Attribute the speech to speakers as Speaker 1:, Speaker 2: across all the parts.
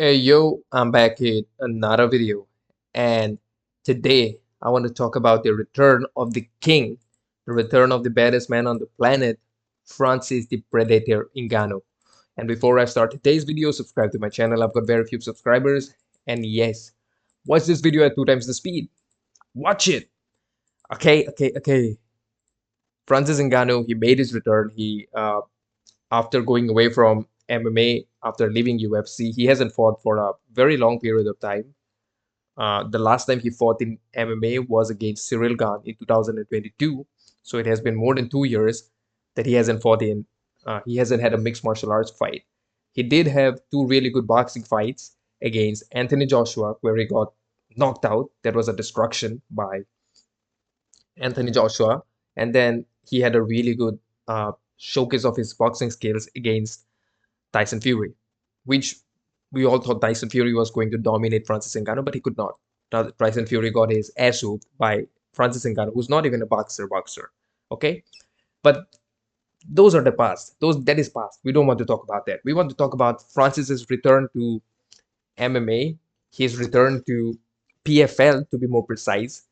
Speaker 1: Hey yo, I'm back with another video, and today I want to talk about the return of the king, the return of the baddest man on the planet, Francis the Predator Ngannou. And before I start today's video, subscribe to my channel. I've got very few subscribers, and yes, watch this video at 2 times the speed. Watch it. Okay. Francis Ngannou, he made his return. He after going away from MMA, after leaving UFC, he hasn't fought for a very long period of time. The last time he fought in MMA was against Cyril Gane in 2022. So it has been more than 2 years that he hasn't fought in. He hasn't had a mixed martial arts fight. He did have two really good boxing fights against Anthony Joshua, where he got knocked out. That was a destruction by Anthony Joshua. And then he had a really good showcase of his boxing skills against Tyson Fury, which we all thought Tyson Fury was going to dominate Francis Ngannou, but he could not. Tyson Fury got his ass whooped by Francis Ngannou, who's not even a boxer. Okay, but those are the past. That is past. We don't want to talk about that. We want to talk about Francis's return to MMA, his return to PFL to be more precise,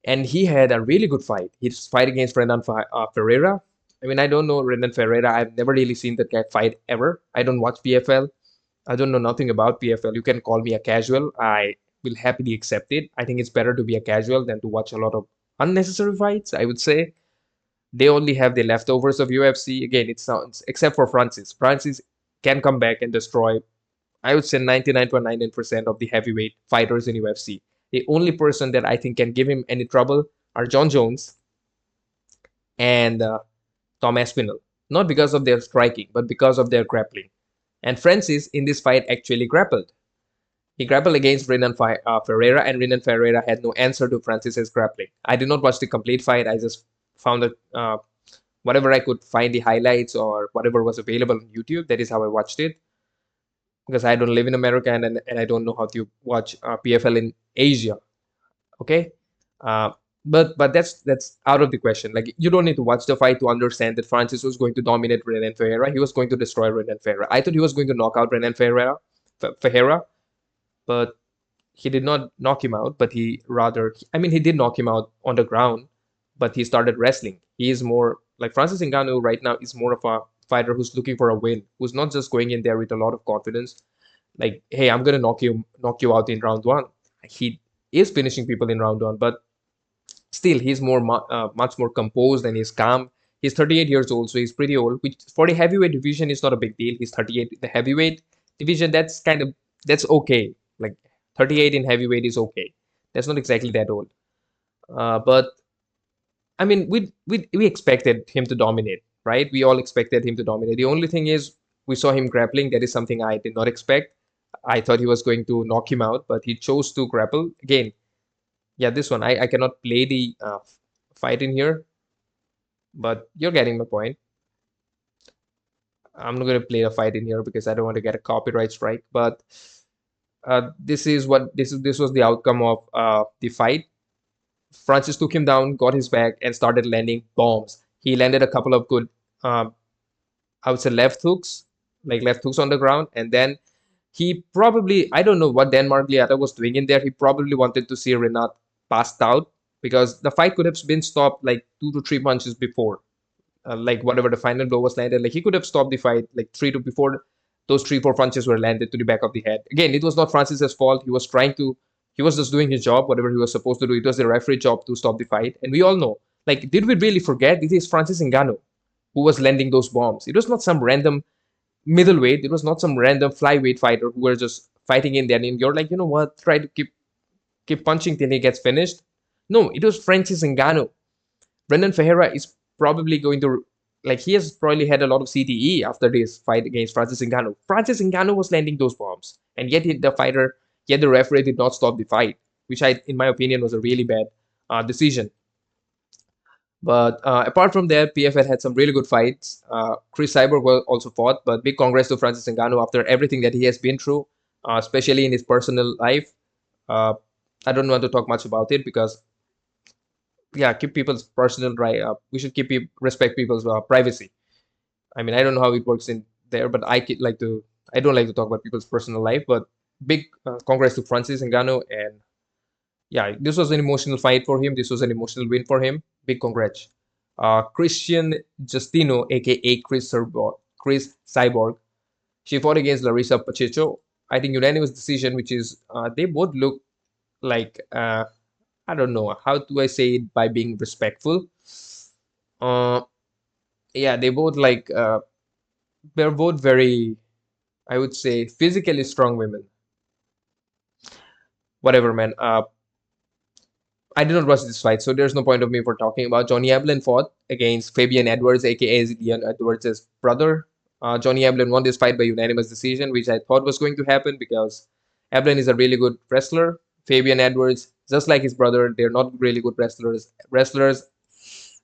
Speaker 1: and he had a really good fight. His fight against Renan Ferreira. I mean, I don't know Renan Ferreira. I've never really seen that guy fight ever. I don't watch PFL. I don't know nothing about PFL. You can call me a casual. I will happily accept it. I think it's better to be a casual than to watch a lot of unnecessary fights. I would say they only have the leftovers of UFC. Again, it sounds except for Francis. Francis can come back and destroy. I would say 99.99% of the heavyweight fighters in UFC. The only person that I think can give him any trouble are John Jones and Tom Aspinall. Not because of their striking, but because of their grappling. And Francis in this fight actually grappled. He grappled against Renan Ferreira, and Renan Ferreira had no answer to Francis's grappling. I did not watch the complete fight. I just found whatever I could find the highlights or whatever was available on YouTube. That is how I watched it because I don't live in America and I don't know how to watch PFL in Asia. Okay, uh, but that's out of the question. Like you don't need to watch the fight to understand that Francis was going to dominate Renan Ferreira. He was going to destroy Renan Ferreira. I thought he was going to knock out Renan Ferreira, but he did not knock him out. But he rather, I mean, he did knock him out on the ground, but he started wrestling. He is more like Francis Ngannou right now is more of a fighter who's looking for a win, who's not just going in there with a lot of confidence like, hey, I'm gonna knock you out in round one. He is finishing people in round one, but still, he's much more composed and he's calm. He's 38 years old, so he's pretty old. Which for the heavyweight division is not a big deal. He's 38. The heavyweight division, that's okay. Like 38 in heavyweight is okay. That's not exactly that old. But I mean, we expected him to dominate, right? We all expected him to dominate. The only thing is, we saw him grappling. That is something I did not expect. I thought he was going to knock him out, but he chose to grapple again. Yeah, this one I cannot play the fight in here, but you're getting my point. I'm not going to play a fight in here because I don't want to get a copyright strike. But this was the outcome of the fight. Francis took him down, got his back, and started landing bombs. He landed a couple of good, I would say, left hooks on the ground, and then he probably, I don't know what Dan Margliata was doing in there. He probably wanted to see Renat passed out because the fight could have been stopped like 2 to 3 punches before, like whatever the final blow was landed. Like he could have stopped the fight like before those 3 4 punches were landed to the back of the head. Again, it was not Francis's fault. He was just doing his job, whatever he was supposed to do. It was the referee job to stop the fight. And we all know, like, did we really forget this is Francis Ngannou who was landing those bombs? It was not some random middleweight. It was not some random flyweight fighter who were just fighting in there. And you're like, you know what? Try to keep punching till he gets finished. No, it was Francis Ngannou. Brendan Ferreira is probably going to like he has probably had a lot of CTE after this fight against Francis Ngannou. Francis Ngannou was landing those bombs, and yet the referee did not stop the fight, which in my opinion, was a really bad decision. But apart from that, PFL had some really good fights. Chris Cyborg also fought, but big congrats to Francis Ngannou after everything that he has been through, especially in his personal life. Uh, I don't want to talk much about it because, yeah, keep people's personal right. We should respect people's privacy. I mean, I don't know how it works in there, but I don't like to talk about people's personal life, but big congrats to Francis Ngannou. And yeah, this was an emotional fight for him. This was an emotional win for him. Big congrats. Christian Justino, aka Chris Cyborg, she fought against Larissa Pacheco. I think unanimous decision, which is they both look like I don't know how do I say it by being respectful. Uh, yeah, they both they're both very, I would say, physically strong women. Whatever, man. I did not watch this fight, so there's no point of me for talking about. Johnny Ablin fought against Fabian Edwards, aka Leon Edwards' brother. Johnny Ablin won this fight by unanimous decision, which I thought was going to happen because Ablin is a really good wrestler. Fabian Edwards, just like his brother, they're not really good wrestlers. Wrestlers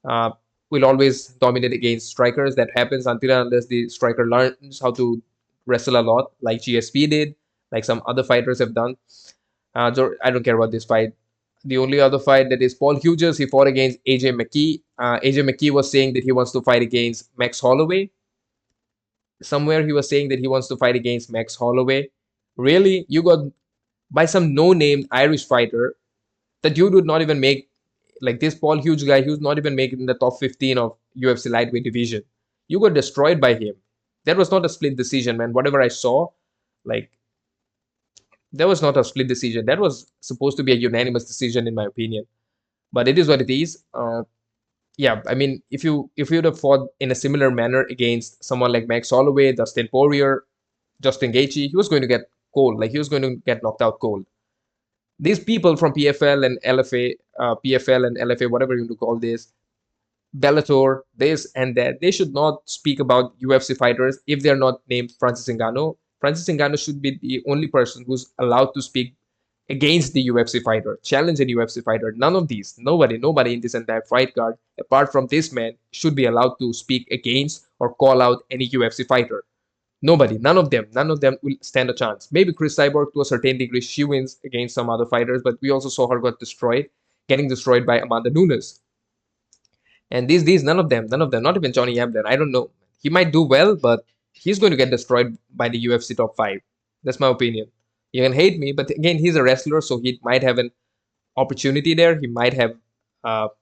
Speaker 1: uh, will always dominate against strikers. That happens until and unless the striker learns how to wrestle a lot, like GSP did, like some other fighters have done. I don't care about this fight. The only other fight that is Paul Hughes, he fought against AJ McKee. AJ McKee was saying that he wants to fight against Max Holloway. Somewhere he was saying that he wants to fight against Max Holloway. Really? You got by some no-name Irish fighter that you would not even make, like this Paul Hughes guy, who's not even making the top 15 of UFC lightweight division. You got destroyed by him. That was not a split decision, man. Whatever I saw, like that was not a split decision. That was supposed to be a unanimous decision, in my opinion. But it is what it is. Yeah, I mean, if you would have fought in a similar manner against someone like Max Holloway, Dustin Poirier, Justin Gaethje, he was going to get cold. Like he was going to get knocked out cold. These people from PFL and LFA, PFL and LFA, whatever you want to call this, Bellator, this and that, they should not speak about UFC fighters if they're not named Francis Ngannou. Francis Ngannou should be the only person who's allowed to speak against the UFC fighter, challenge any UFC fighter. None of these, nobody in this entire fight card, apart from this man, should be allowed to speak against or call out any UFC fighter. Nobody, none of them will stand a chance. Maybe Chris Cyborg to a certain degree, she wins against some other fighters, but we also saw her getting destroyed by Amanda Nunes. And these none of them, not even Johnny Ablin. I don't know. He might do well, but he's going to get destroyed by the UFC top five. That's my opinion. You can hate me, but again, he's a wrestler, so he might have an opportunity there. He might have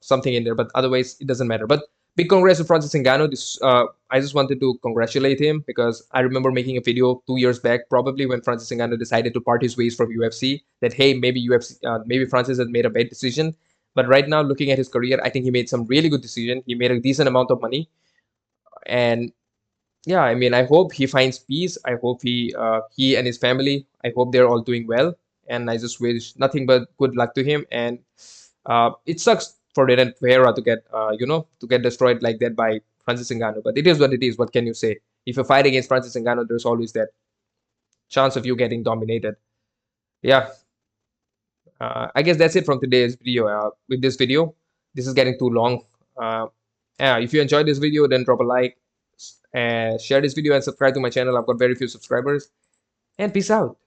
Speaker 1: something in there, but otherwise, it doesn't matter. But big congrats to Francis Ngannou. I just wanted to congratulate him because I remember making a video 2 years back, probably when Francis Ngannou decided to part his ways from UFC. That hey, maybe UFC, maybe Francis had made a bad decision. But right now, looking at his career, I think he made some really good decision. He made a decent amount of money, and yeah, I mean, I hope he finds peace. I hope he and his family, I hope they're all doing well. And I just wish nothing but good luck to him. And it sucks for Renan Ferreira to get to get destroyed like that by Francis Ngannou. But it is what it is. What can you say? If you fight against Francis Ngannou, there's always that chance of you getting dominated. Yeah, I guess that's it from today's video. With this video, this is getting too long. Uh, yeah, if you enjoyed this video, then drop a like, and share this video and subscribe to my channel. I've got very few subscribers. And peace out.